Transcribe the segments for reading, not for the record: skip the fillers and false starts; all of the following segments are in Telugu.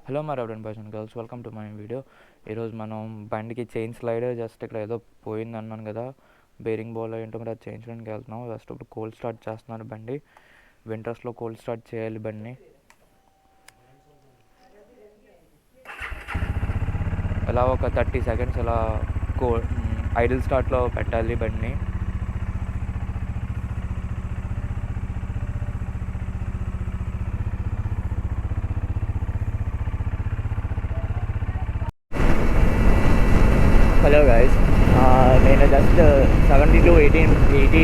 Hello my reverend boys and girls, welcome to my video. ఈరోజు మనం బండికి చైన్ స్లైడర్ జస్ట్ ఇక్కడ ఏదో పోయింది అన్నాను కదా, బేరింగ్ బాల్ ఏంటో మరి అది చేయించడానికి వెళ్తున్నాం. జస్ట్ ఇప్పుడు కోల్డ్ స్టార్ట్ చేస్తున్నారు బండి. వింటర్స్లో కోల్డ్ స్టార్ట్ చేయాలి బండిని. ఇలా ఒక 30 seconds ఇలా ఐడిల్ స్టార్ట్లో పెట్టాలి బండిని. హలో గైస్, నేను జస్ట్ 70 to 80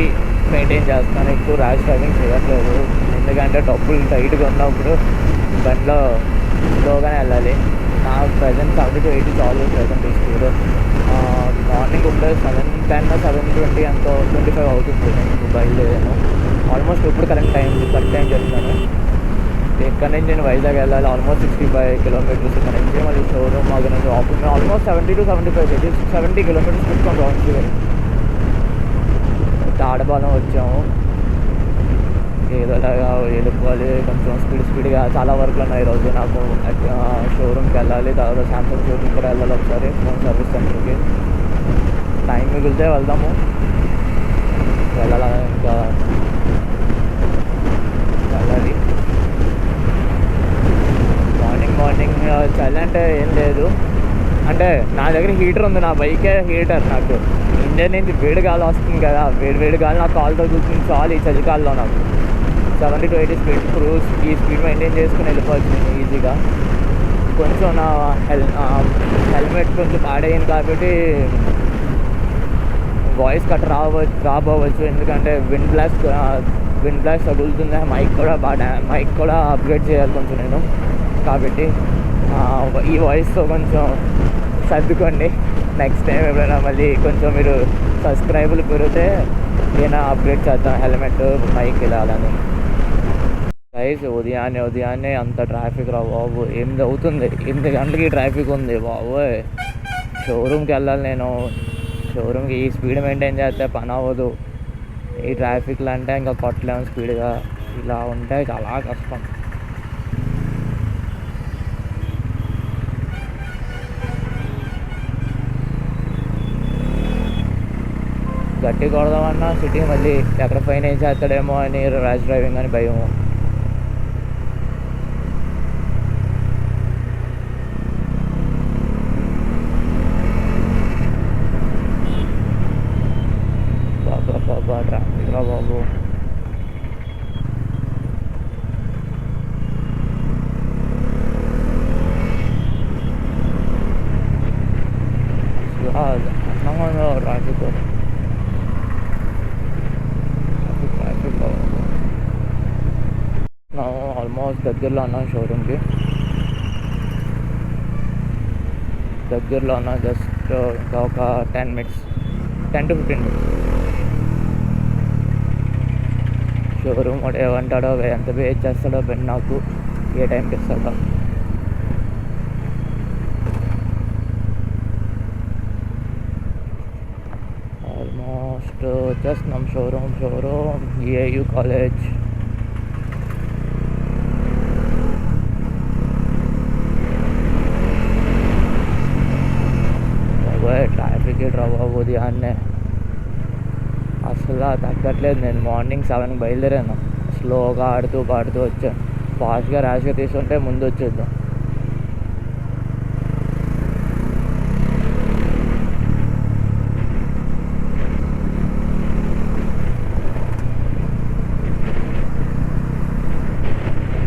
మెయింటైన్ చేస్తాను. ఎక్కువ ర్యాష్ డ్రైవింగ్ చేయట్లేదు, ఎందుకంటే డబ్బులు టైట్గా ఉన్నప్పుడు బండిలో స్లోగానే వెళ్ళాలి. నాకు ప్రజెంట్ 70 to 80 చాలు ప్రజెంట్ ఈ స్పీడ్. మార్నింగ్ ఇప్పుడు 7:10 7:20 ఎంతో 25 అవుతుంది నేను బయలుదేరాను. ఆల్మోస్ట్ ఇప్పుడు కరెక్ట్ టైం చెప్తాను. ఇక్కడ నుంచి నేను వైజాగ్ వెళ్ళాలి, ఆల్మోస్ట్ 65 kilometers. ఇక్కడ నుంచి మళ్ళీ షోరూమ్ మాకు నుంచి ఆఫీస్ ఆల్మోస్ట్ 70 to 75 70 kilometers పెట్టుకొని రావచ్చు. తాడపాలెం వచ్చాము, ఏదోలాగా వెళ్ళిపోవాలి. కొంచెం స్పీడ్గా చాలా వర్క్లు ఉన్నాయి ఈరోజు నాకు. షోరూమ్కి వెళ్ళాలి, తర్వాత శాంసంగ్ షోరూమ్ కూడా వెళ్ళాలి ఒకసారి, ఫోన్ సర్వీస్ సెంటర్కి. టైం మిగిలితే వెళ్దాము, వెళ్ళాలి ఇంకా వెళ్ళాలి. మార్నింగ్ చలి అంటే ఏం లేదు, అంటే నా దగ్గర హీటర్ ఉంది, నా బైకే హీటర్. నాకు ఇండియన్ నుంచి వేడి గాలి వస్తుంది కదా, వేడి గాలి నాకు కాలు తగ్గుతుంది చాలు ఈ చలికాలంలో. నాకు 70 to 80 స్పీడ్ క్రూజ్, ఈ స్పీడ్ మెయింటైన్ చేసుకుని వెళ్ళిపోవచ్చు నేను ఈజీగా. కొంచెం నా హెల్మెట్ కొంచెం పాడైంది కాబట్టి వాయిస్ కట్ రాబోవచ్చు, ఎందుకంటే విండ్ బ్లాస్ట్ తగులుతుంది. మైక్ కూడా అప్గ్రేడ్ చేయాలి కొంచెం నేను, కాబట్టి ఈ వాయిస్తో కొంచెం సర్దుకోండి. నెక్స్ట్ టైం ఎప్పుడైనా మళ్ళీ కొంచెం మీరు సబ్స్క్రైబర్లు పెరిగితే నేను అప్గ్రేడ్ చేద్దాం హెల్మెట్, మైక్ ఇలా అని. గైస్, ఉదయాన్నే అంత ట్రాఫిక్ రా బాబు. 8 అవుతుంది, 8 గంటలకి ట్రాఫిక్ ఉంది బాబోయ్. షోరూమ్కి వెళ్ళాలి నేను. షోరూమ్కి ఈ స్పీడ్ మెయింటైన్ చేస్తే పని అవ్వదు. ఈ ట్రాఫిక్లో అంటే ఇంకా కొట్టలేము స్పీడ్గా. ఇలా ఉంటే చాలా కష్టం. గట్టి కొడదామన్నా సిటీ మళ్ళీ ఎక్కడ ఫైన్ ఏం చేస్తాడేమో అని ర్యాష్ డ్రైవింగ్ అని భయము. బాబా ట్రాఫిక్ రా బాబు. అసలు ట్రాఫిక్ ఆల్మోస్ట్ దగ్గరలో ఉన్నాం షోరూమ్కి. దగ్గరలో ఉన్నాం, జస్ట్ ఇంకా ఒక 10 minutes 10 to 15 minutes. షోరూమ్ వాడు ఏమంటాడో, ఎంత పే చేస్తాడో బండి నాకు, ఏ టైంకి ఇస్తాడో. ఆల్మోస్ట్ వచ్చేస్తున్నాం షోరూమ్. AU college. ట్రాఫిక్ రా బాబు ఉదయాన్నే అసలు తగ్గట్లేదు. నేను మార్నింగ్ 7కి బయలుదేరాను, స్లోగా పాడుతూ వచ్చాను. ఫాస్ట్గా ర్యాష్గా తీసుకుంటే ముందు వచ్చేద్దాం.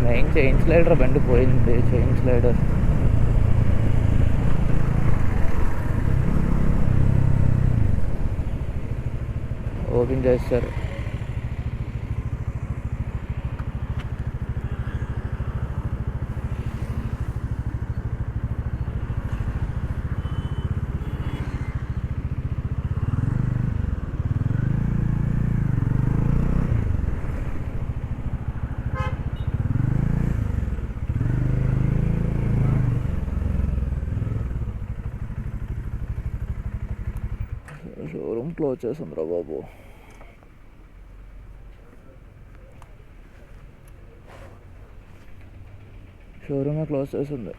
మెయిన్ చైన్ స్లైడర్ బండి పోయింది. చైన్ స్లైడర్ ఓపెన్ చేస్తారు. షోరూమ్ క్లోజ్ చేసాం రా బాబు. షోరూమే క్లోజ్ చేసింది.